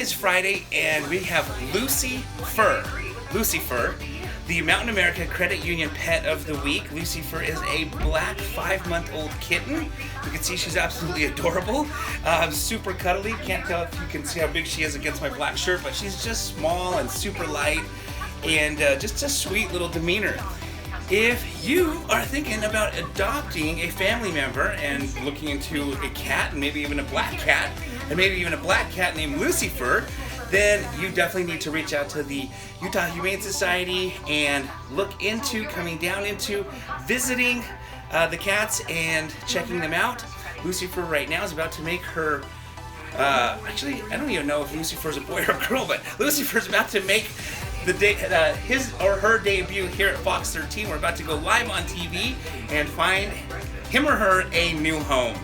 is Friday, and we have Lucifer, the Mountain America Credit Union Pet of the Week. Lucifer is a black 5-month-old kitten. You can see she's absolutely adorable, super cuddly. Can't tell if you can see how big she is against my black shirt, but she's just small and super light, and just a sweet little demeanor. If you are thinking about adopting a family member and looking into a cat, and maybe even a black cat, and maybe even a black cat named Lucifer, then you definitely need to reach out to the Utah Humane Society and look into coming down into visiting the cats and checking them out. Lucifer right now is about to make her, actually I don't even know if Lucifer's a boy or a girl, but Lucifer's about to make his or her debut here at Fox 13. We're about to go live on TV and find him or her a new home.